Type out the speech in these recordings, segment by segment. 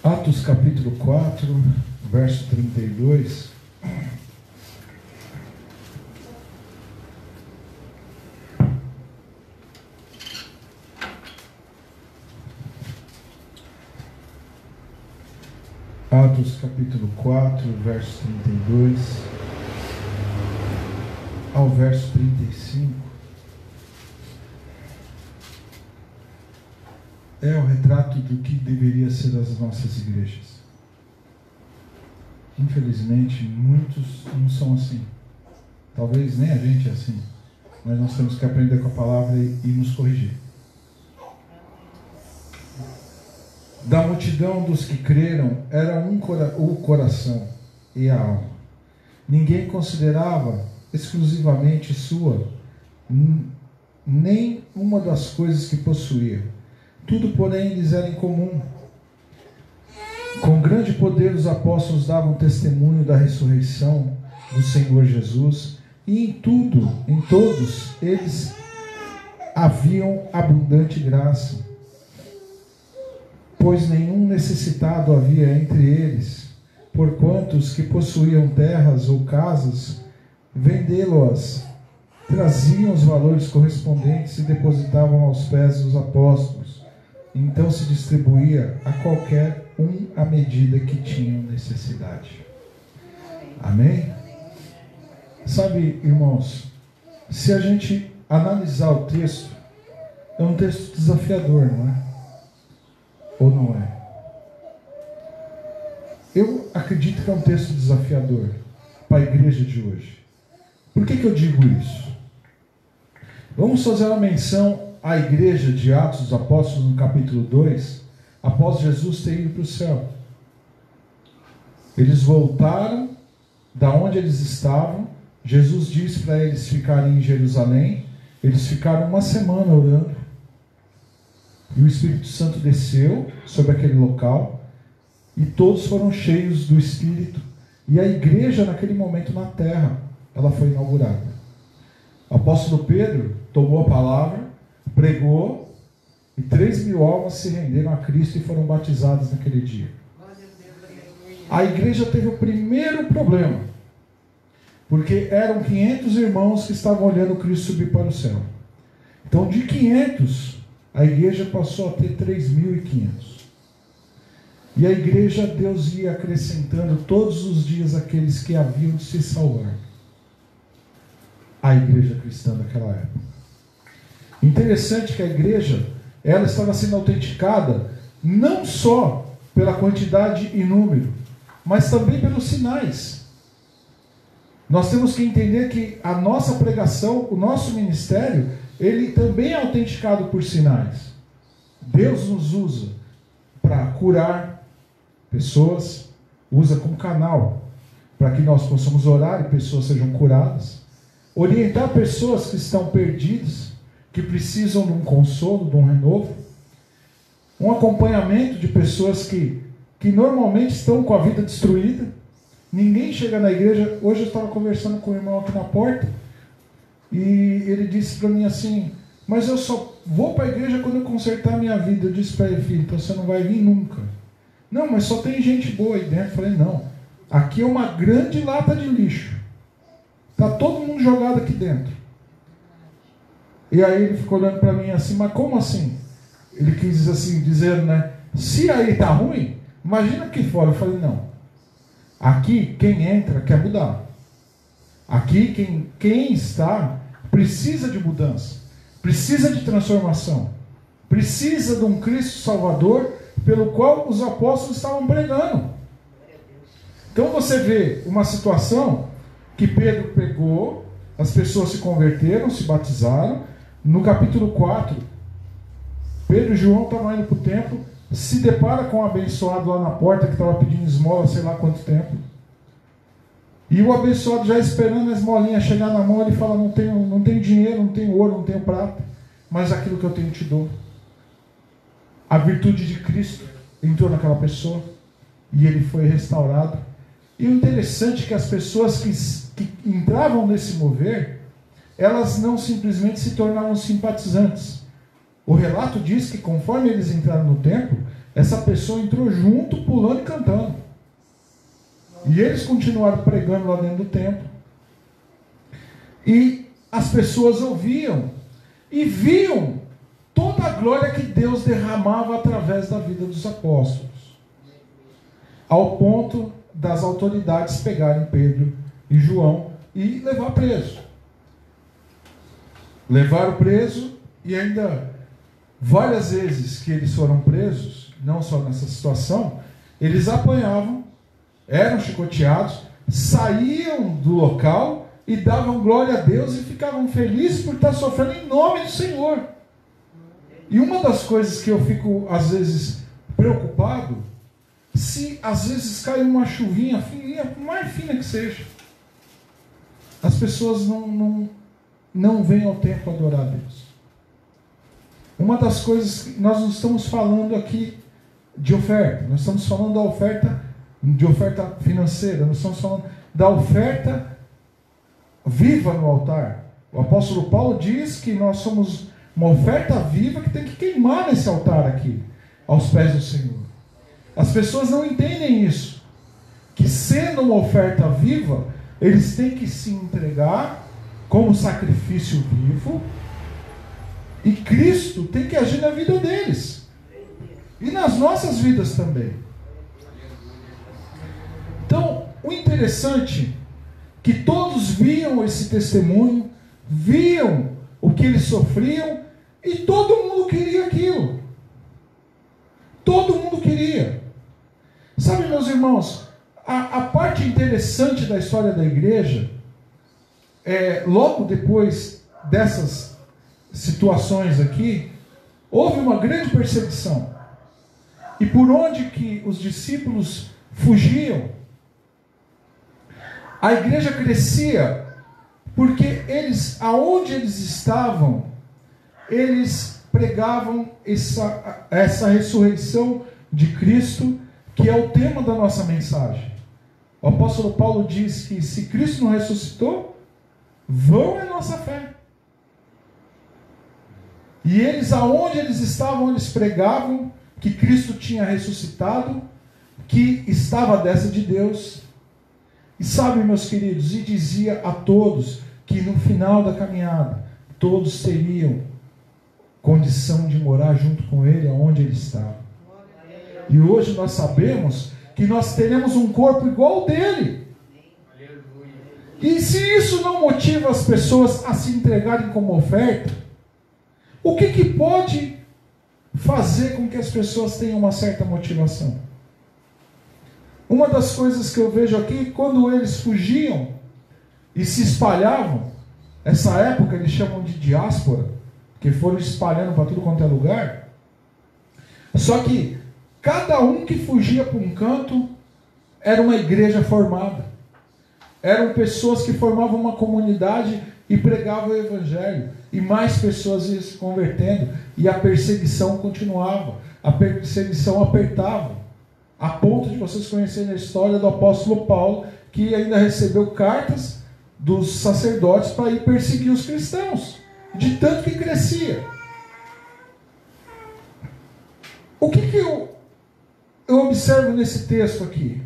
Atos capítulo 4, verso 32. Atos capítulo 4, verso 32 ao verso 35. É o retrato do que deveria ser as nossas igrejas. Infelizmente, muitos não são assim. Talvez nem a gente é assim. Mas nós temos que aprender com a palavra e nos corrigir. Da multidão dos que creram, era o coração e a alma. Ninguém considerava exclusivamente sua nem uma das coisas que possuía. Tudo, porém, lhes era em comum. Com grande poder, os apóstolos davam testemunho da ressurreição do Senhor Jesus, e em todos eles haviam abundante graça, pois nenhum necessitado havia entre eles, porquanto os que possuíam terras ou casas, vendê-las, traziam os valores correspondentes e depositavam aos pés dos apóstolos. Então se distribuía a qualquer um à medida que tinham necessidade. Amém? Sabe, irmãos, se a gente analisar o texto, é um texto desafiador, não é? Ou não é? Eu acredito que é um texto desafiador para a igreja de hoje. Por que eu digo isso? Vamos fazer uma menção à igreja de Atos dos Apóstolos no capítulo 2, após Jesus ter ido para o céu. Eles voltaram da onde eles estavam. Jesus disse para eles ficarem em Jerusalém. Eles ficaram uma semana orando. E o Espírito Santo desceu sobre aquele local. E todos foram cheios do Espírito. E a igreja, naquele momento na terra, ela foi inaugurada. O apóstolo Pedro tomou a palavra, pregou, e 3.000 almas se renderam a Cristo e foram batizadas naquele dia. A igreja teve o primeiro problema, porque eram 500 irmãos que estavam olhando Cristo subir para o céu. Então, de 500, a igreja passou a ter 3.500. E a igreja, Deus ia acrescentando todos os dias aqueles que haviam de se salvar. A igreja cristã daquela época. Interessante que a igreja, ela estava sendo autenticada não só pela quantidade e número, mas também pelos sinais. Nós temos que entender que a nossa pregação, o nosso ministério, ele também é autenticado por sinais. Deus nos usa para curar pessoas, usa como canal para que nós possamos orar e pessoas sejam curadas, orientar pessoas que estão perdidas, que precisam de um consolo, de um renovo, um acompanhamento de pessoas que normalmente estão com a vida destruída. Ninguém chega na igreja. Hoje eu estava conversando com um irmão aqui na porta, e ele disse para mim assim: mas eu só vou para a igreja quando eu consertar a minha vida. Eu disse para ele: filho, então você não vai vir nunca. Não, mas só tem gente boa aí dentro. Eu falei: não, aqui é uma grande lata de lixo, está todo mundo jogado aqui dentro. E aí ele ficou olhando para mim assim: mas como assim? Ele quis assim dizer, né? Se aí está ruim, imagina aqui fora. Eu falei: não, aqui quem entra quer mudar. Aqui quem está precisa de mudança, precisa de transformação, precisa de um Cristo Salvador pelo qual os apóstolos estavam pregando. Então você vê uma situação que Pedro pregou, as pessoas se converteram, se batizaram. No capítulo 4, Pedro e João estavam indo para o templo, se depara com um abençoado lá na porta que estava pedindo esmola, sei lá quanto tempo. E o abençoado já esperando a esmolinha chegar na mão, ele fala: não tenho dinheiro, não tenho ouro, não tenho prata, mas aquilo que eu tenho te dou. A virtude de Cristo entrou naquela pessoa e ele foi restaurado. E o interessante é que as pessoas que entravam nesse mover, elas não simplesmente se tornavam simpatizantes, O relato diz que conforme eles entraram no templo, essa pessoa entrou junto, pulando e cantando. E eles continuaram pregando lá dentro do templo. E as pessoas ouviam e viam toda a glória que Deus derramava através da vida dos apóstolos, ao ponto das autoridades pegarem Pedro e João e levar preso. Levaram preso, e ainda várias vezes que eles foram presos, não só nessa situação, eles apanhavam, eram chicoteados, saíam do local e davam glória a Deus e ficavam felizes por estar sofrendo em nome do Senhor. E uma das coisas que eu fico às vezes preocupado, se às vezes cai uma chuvinha fininha, por mais fina que seja, as pessoas não vêm ao templo adorar a Deus. Uma das coisas que nós não estamos falando aqui de oferta, nós estamos falando da oferta, de oferta financeira, nós estamos falando da oferta viva no altar. O apóstolo Paulo diz que nós somos uma oferta viva que tem que queimar nesse altar aqui, aos pés do Senhor. As pessoas não entendem isso, que sendo uma oferta viva, eles têm que se entregar como sacrifício vivo, e Cristo tem que agir na vida deles, e nas nossas vidas também. Então, o interessante é que todos viam esse testemunho, viam o que eles sofriam, e todo mundo queria aquilo. Todo mundo queria. Sabe, meus irmãos, a parte interessante da história da igreja, logo depois dessas situações aqui, houve uma grande perseguição. E por onde que os discípulos fugiam, a igreja crescia, porque aonde eles estavam, eles pregavam essa ressurreição de Cristo, que é o tema da nossa mensagem. O apóstolo Paulo diz que se Cristo não ressuscitou, vão é nossa fé. E eles, aonde eles estavam, eles pregavam que Cristo tinha ressuscitado, que estava à destra de Deus. E sabe, meus queridos, e dizia a todos que no final da caminhada, todos teriam condição de morar junto com Ele, aonde Ele estava. E hoje nós sabemos que nós teremos um corpo igual ao dele. E se isso não motiva as pessoas a se entregarem como oferta, o que pode fazer com que as pessoas tenham uma certa motivação? Uma das coisas que eu vejo aqui, quando eles fugiam e se espalhavam, essa época eles chamam de diáspora, que foram espalhando para tudo quanto é lugar. Só que cada um que fugia para um canto era uma igreja formada. Eram pessoas que formavam uma comunidade e pregavam o evangelho. E mais pessoas iam se convertendo. E a perseguição continuava. A perseguição apertava. A ponto de vocês conhecerem a história do apóstolo Paulo, que ainda recebeu cartas dos sacerdotes para ir perseguir os cristãos. De tanto que crescia. O que eu observo nesse texto aqui?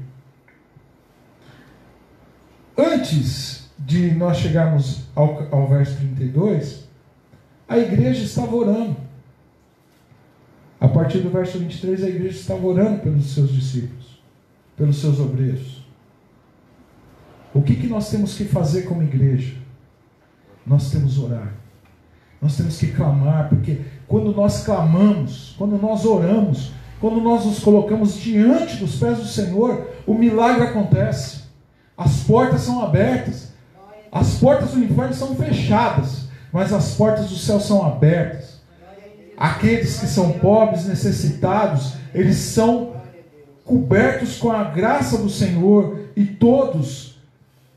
Antes de nós chegarmos ao verso 32, a igreja estava orando. A partir do verso 23, a igreja estava orando pelos seus discípulos, pelos seus obreiros. O que nós temos que fazer como igreja? Nós temos que orar. Nós temos que clamar, porque quando nós clamamos, quando nós oramos, quando nós nos colocamos diante dos pés do Senhor, o milagre acontece. As portas são abertas. As portas do inferno são fechadas, mas as portas do céu são abertas. Aqueles que são pobres, necessitados, eles são cobertos com a graça do Senhor, e todos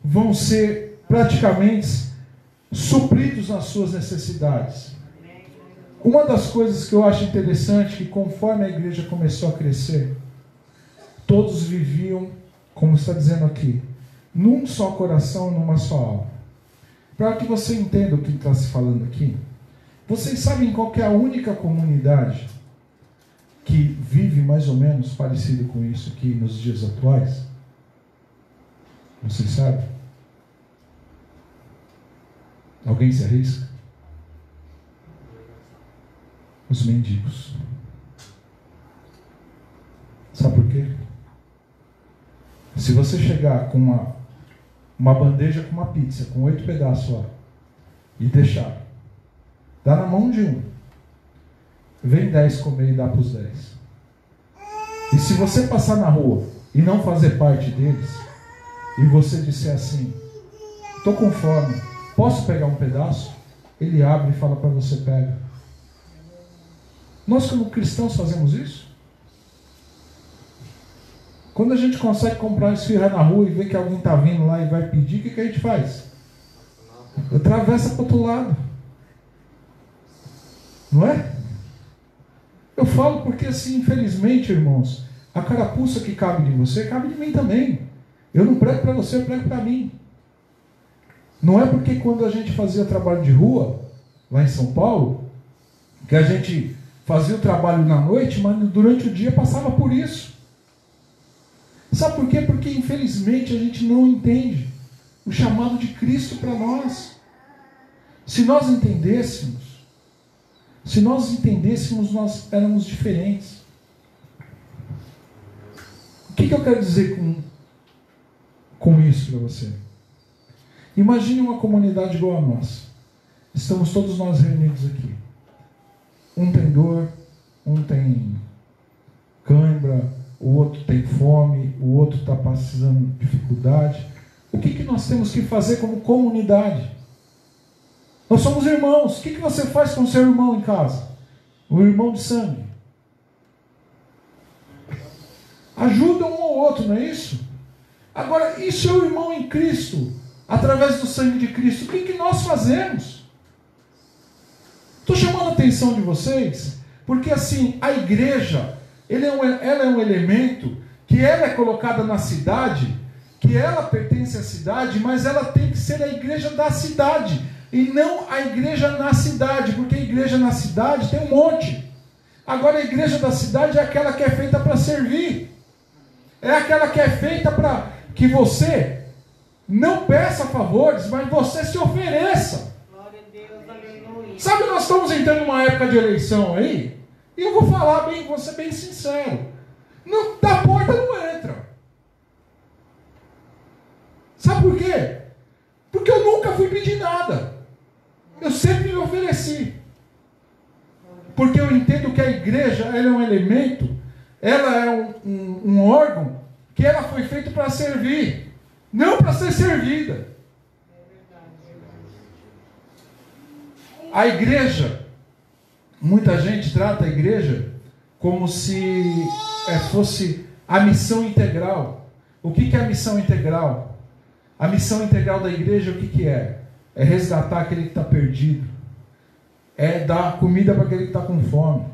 vão ser praticamente supridos nas suas necessidades. Uma das coisas que eu acho interessante, que conforme a igreja começou a crescer, todos viviam, como está dizendo aqui, num só coração, numa só alma. Para que você entenda o que está se falando aqui, Vocês sabem qual que é a única comunidade que vive mais ou menos parecido com isso aqui nos dias atuais? Vocês sabem? Alguém se arrisca? Os mendigos. Sabe por quê? Se você chegar com uma bandeja com uma pizza, com 8 pedaços lá, e deixar, dá na mão de um, vem 10 comer e dá para os 10. E se você passar na rua e não fazer parte deles, e você disser assim, estou com fome, posso pegar um pedaço? Ele abre e fala para você, pega. Nós como cristãos fazemos isso? Quando a gente consegue comprar esfirra na rua e vê que alguém está vindo lá e vai pedir, o que a gente faz? Atravessa para o outro lado. Não é? Eu falo porque assim, infelizmente, irmãos, a carapuça que cabe de você, cabe de mim também. Eu não prego para você, eu prego para mim. Não é porque quando a gente fazia trabalho de rua, lá em São Paulo, que a gente fazia o trabalho na noite, mas durante o dia passava por isso. Sabe por quê? Porque infelizmente a gente não entende o chamado de Cristo para nós. Se nós entendêssemos, nós éramos diferentes. O que eu quero dizer com isso para você? Imagine uma comunidade igual a nossa. Estamos todos nós reunidos aqui. Um tem dor, um tem cãibra, o outro tem fome, o outro está passando dificuldade. O que nós temos que fazer como comunidade? Nós somos irmãos. O que você faz com o seu irmão em casa? O irmão de sangue. Ajuda um ao outro, não é isso? Agora, e seu irmão em Cristo? Através do sangue de Cristo, o que nós fazemos? Estou chamando a atenção de vocês, porque assim, a igreja, ela é um elemento que ela é colocada na cidade, que ela pertence à cidade, mas ela tem que ser a igreja da cidade, e não a igreja na cidade, porque a igreja na cidade tem um monte. Agora a igreja da cidade é aquela que é feita para servir, é aquela que é feita para que você não peça favores, mas você se ofereça. Glória a Deus, aleluia. Sabe, nós estamos entrando numa época de eleição aí, e eu vou falar bem, vou ser bem sincero. Não, da porta não entra. Sabe por quê? Porque eu nunca fui pedir nada. Eu sempre me ofereci. Porque eu entendo que a igreja, ela é um elemento, ela é um órgão, que ela foi feita para servir, não para ser servida. A igreja, muita gente trata a igreja como se fosse a missão integral. O que é a missão integral? A missão integral da igreja, o que é? É resgatar aquele que está perdido. É dar comida para aquele que está com fome.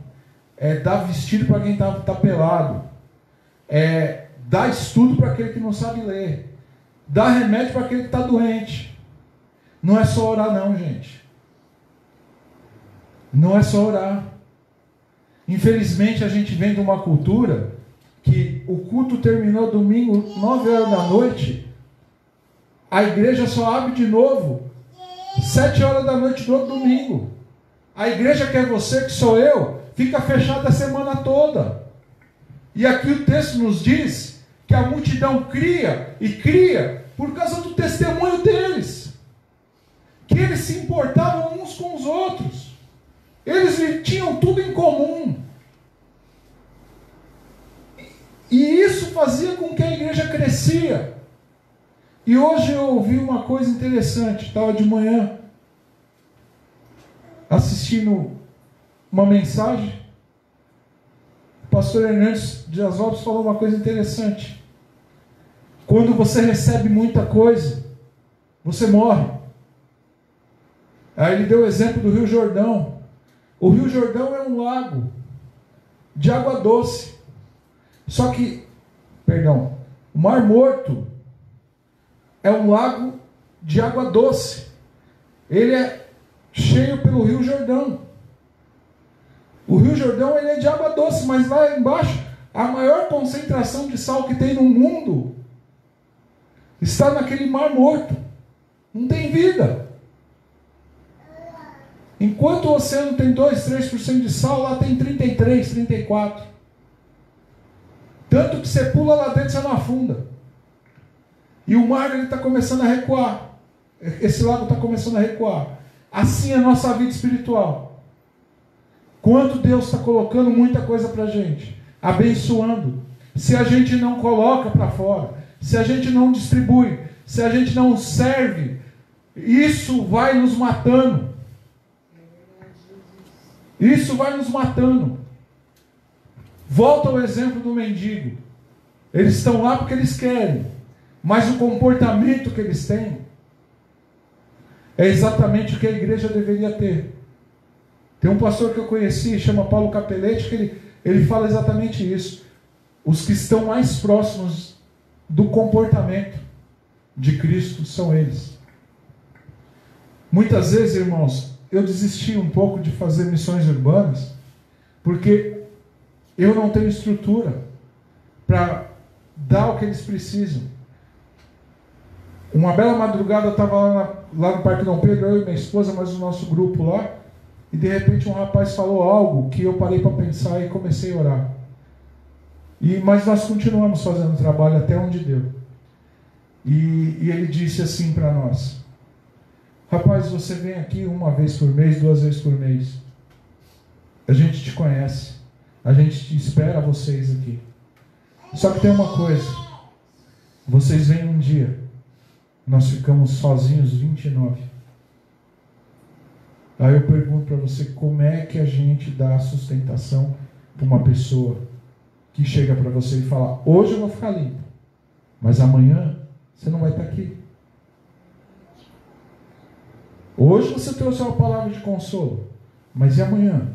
É dar vestido para quem está pelado. É dar estudo para aquele que não sabe ler. Dar remédio para aquele que está doente. Não é só orar não, gente. Não é só orar. Infelizmente a gente vem de uma cultura que o culto terminou domingo 9 horas da noite, a igreja só abre de novo 7 horas da noite do outro domingo. A igreja que é você, que sou eu, fica fechada a semana toda. E aqui o texto nos diz que a multidão cria e cria por causa do testemunho deles, que eles se importavam uns com os outros. Eles tinham tudo em comum. E isso fazia com que a igreja crescia. E hoje eu ouvi uma coisa interessante. Estava de manhã assistindo uma mensagem. O pastor Hernandes Dias Lopes falou uma coisa interessante. Quando você recebe muita coisa, você morre. Aí ele deu o exemplo do Rio Jordão. O Rio Jordão é um lago de água doce. Só que, o Mar Morto é um lago de água doce. Ele é cheio pelo Rio Jordão. O Rio Jordão ele é de água doce, mas lá embaixo, a maior concentração de sal que tem no mundo está naquele mar morto. Não tem vida. Enquanto o oceano tem 2, 3% de sal, lá tem 33, 34. Tanto que você pula lá dentro, você não afunda. E o mar está começando a recuar. Esse lago está começando a recuar. Assim é a nossa vida espiritual. Quanto Deus está colocando muita coisa para a gente, abençoando. Se a gente não coloca para fora, se a gente não distribui, se a gente não serve, isso vai nos matando. Isso vai nos matando. Volta ao exemplo do mendigo. Eles estão lá porque eles querem, mas o comportamento que eles têm é exatamente o que a igreja deveria ter. Tem um pastor que eu conheci, chama Paulo Capelletti, que ele fala exatamente isso. Os que estão mais próximos do comportamento de Cristo são eles. Muitas vezes, irmãos, eu desisti um pouco de fazer missões urbanas, porque eu não tenho estrutura para dar o que eles precisam. Uma bela madrugada eu estava lá no Parque Dom Pedro, eu e minha esposa, mas o nosso grupo lá, e de repente um rapaz falou algo que eu parei para pensar e comecei a orar. Mas nós continuamos fazendo o trabalho até onde deu. E ele disse assim para nós: rapaz, você vem aqui uma vez por mês, 2 vezes por mês. A gente te conhece. A gente te espera vocês aqui. Só que tem uma coisa. Vocês vêm um dia. Nós ficamos sozinhos 29. Aí eu pergunto para você, como é que a gente dá sustentação para uma pessoa que chega para você e fala: hoje eu vou ficar limpo, mas amanhã você não vai estar aqui. Hoje você trouxe uma palavra de consolo, mas e amanhã?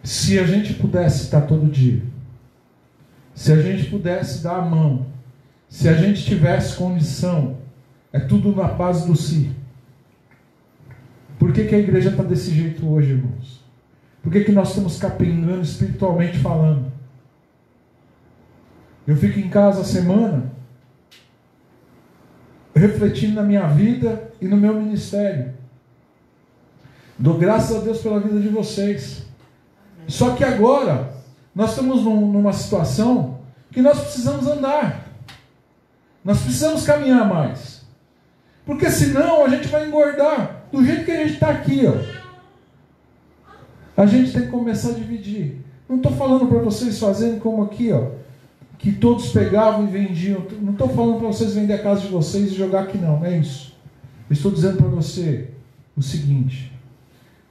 Se a gente pudesse estar todo dia, se a gente pudesse dar a mão, se a gente tivesse condição, é tudo na base do si. Por que a igreja está desse jeito hoje, irmãos? Por que nós estamos capengando espiritualmente falando? Eu fico em casa a semana, refletindo na minha vida e no meu ministério. Dou graças a Deus pela vida de vocês. Só que agora, nós estamos numa situação que nós precisamos andar. Nós precisamos caminhar mais. Porque senão a gente vai engordar. Do jeito que a gente está aqui, ó. A gente tem que começar a dividir. Não estou falando para vocês fazerem como aqui, ó, que todos pegavam e vendiam. Não estou falando para vocês vender a casa de vocês e jogar aqui, não. Não é isso. Eu estou dizendo para você o seguinte: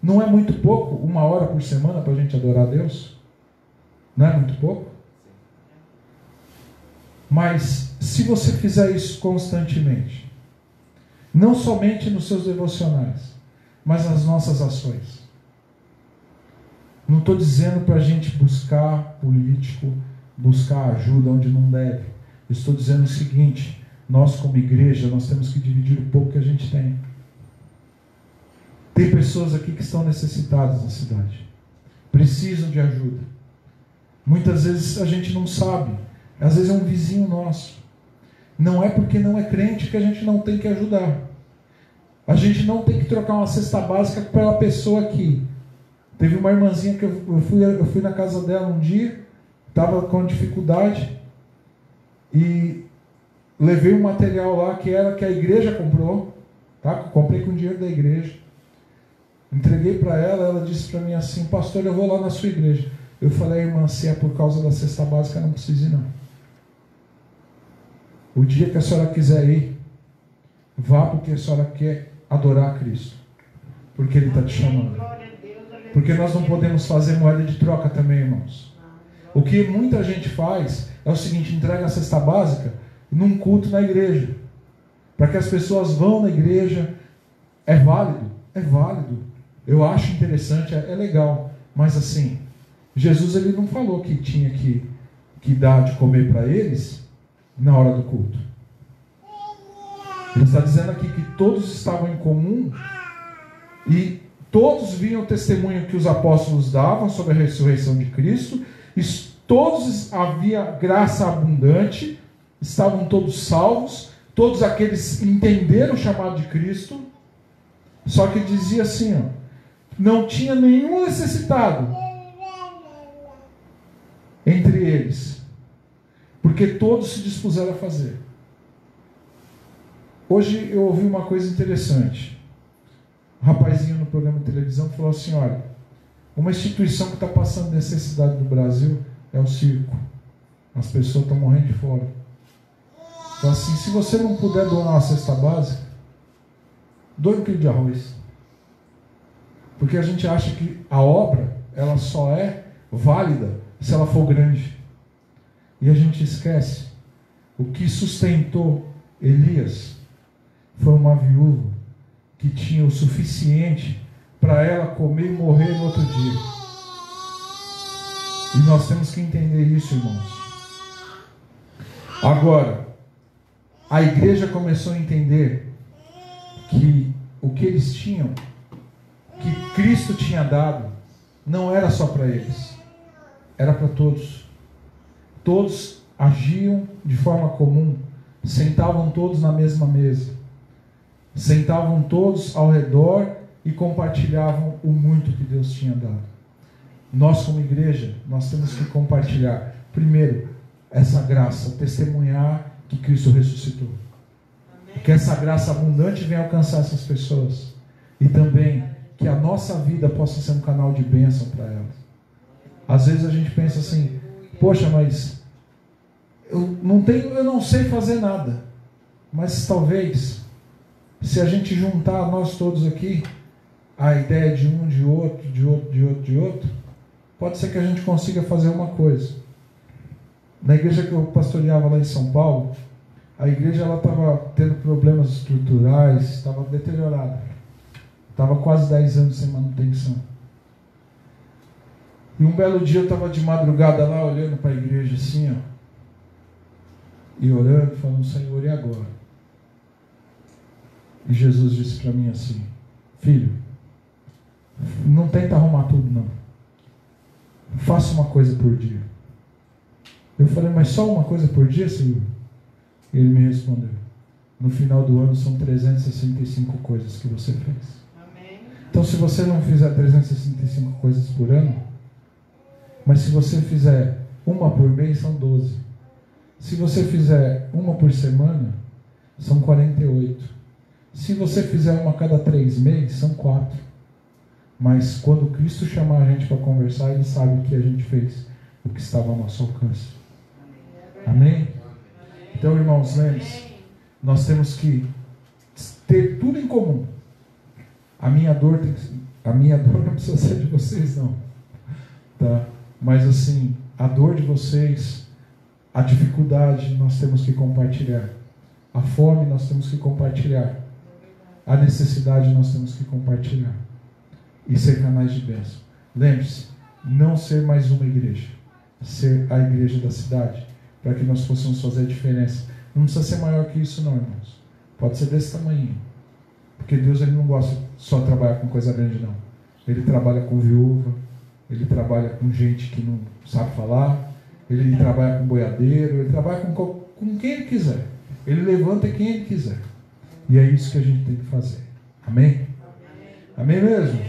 não é muito pouco 1 hora por semana para a gente adorar a Deus? Não é muito pouco? Mas se você fizer isso constantemente, não somente nos seus devocionais, mas nas nossas ações. Não estou dizendo para a gente buscar político, buscar ajuda onde não deve. Estou dizendo o seguinte: nós como igreja, nós temos que dividir o pouco que a gente tem. Tem pessoas aqui que estão necessitadas na cidade, precisam de ajuda. Muitas vezes a gente não sabe, às vezes é um vizinho nosso. Não é porque não é crente que a gente não tem que ajudar. A gente não tem que trocar uma cesta básica pela pessoa aqui. Teve uma irmãzinha que eu fui na casa dela um dia, estava com dificuldade, e levei um material lá que a igreja comprou, tá? Comprei com o dinheiro da igreja. Entreguei para ela, ela disse para mim assim: pastor, eu vou lá na sua igreja. Eu falei: irmã, se é por causa da cesta básica, não precisa ir não. O dia que a senhora quiser ir, vá, porque a senhora quer adorar a Cristo, porque Ele está te chamando. Porque nós não podemos fazer moeda de troca também, irmãos. O que muita gente faz é o seguinte: entrega a cesta básica num culto na igreja, para que as pessoas vão na igreja. É válido, é válido. Eu acho interessante, é legal. Mas assim, Jesus ele não falou que tinha que dar de comer para eles na hora do culto. Ele está dizendo aqui que todos estavam em comum e todos viam o testemunho que os apóstolos davam sobre a ressurreição de Cristo, e todos havia graça abundante, estavam todos salvos, todos aqueles entenderam o chamado de Cristo. Só que dizia assim, ó, não tinha nenhum necessitado entre eles, porque todos se dispuseram a fazer. Hoje eu ouvi uma coisa interessante. Um rapazinho no programa de televisão falou assim, olha, uma instituição que está passando necessidade no Brasil é o circo. As pessoas estão morrendo de fome. Então assim, se você não puder doar uma cesta básica, doe 1 quilo de arroz. Porque a gente acha que a obra, ela só é válida se ela for grande. E a gente esquece. O que sustentou Elias foi uma viúva que tinha o suficiente para ela comer e morrer no outro dia. E nós temos que entender isso, irmãos. Agora, a igreja começou a entender que o que eles tinham, que Cristo tinha dado, não era só para eles, era para todos. Todos agiam de forma comum, sentavam todos na mesma mesa, sentavam todos ao redor e compartilhavam o muito que Deus tinha dado. Nós, como igreja, nós temos que compartilhar, primeiro, essa graça, testemunhar que Cristo ressuscitou. Que essa graça abundante venha alcançar essas pessoas. E também que a nossa vida possa ser um canal de bênção para elas. Às vezes a gente pensa assim, poxa, mas eu não sei fazer nada. Mas talvez, se a gente juntar nós todos aqui, a ideia de um, de outro, pode ser que a gente consiga fazer uma coisa. Na igreja que eu pastoreava lá em São Paulo, a igreja estava tendo problemas estruturais, estava deteriorada. Estava quase 10 anos sem manutenção. E um belo dia eu estava de madrugada lá, olhando para a igreja assim, ó, e orando, falando, Senhor, e agora? E Jesus disse para mim assim, filho, não tenta arrumar tudo não. Faça uma coisa por dia. Eu falei, mas só uma coisa por dia, Senhor? E ele me respondeu, no final do ano são 365 coisas que você fez. Amém. Então se você não fizer 365 coisas por ano, mas se você fizer uma por mês, são 12. Se você fizer uma por semana, são 48. Se você fizer uma a cada 3 meses, são 4. Mas quando Cristo chamar a gente para conversar, Ele sabe o que a gente fez, o que estava ao nosso alcance. Amém? Então, irmãos, lembre-se, nós temos que ter tudo em comum. A minha dor não precisa ser de vocês, não. Tá? Mas assim, a dor de vocês, a dificuldade, nós temos que compartilhar. A fome, nós temos que compartilhar. A necessidade, nós temos que compartilhar. E ser canais de bênção. Lembre-se, não ser mais uma igreja. Ser a igreja da cidade. Para que nós possamos fazer a diferença. Não precisa ser maior que isso não, irmãos. Pode ser desse tamanho. Porque Deus, Ele não gosta só de trabalhar com coisa grande, não. Ele trabalha com viúva, Ele trabalha com gente que não sabe falar, Ele trabalha com boiadeiro, Ele trabalha com quem Ele quiser. Ele levanta quem Ele quiser. E é isso que a gente tem que fazer. Amém? Amém mesmo?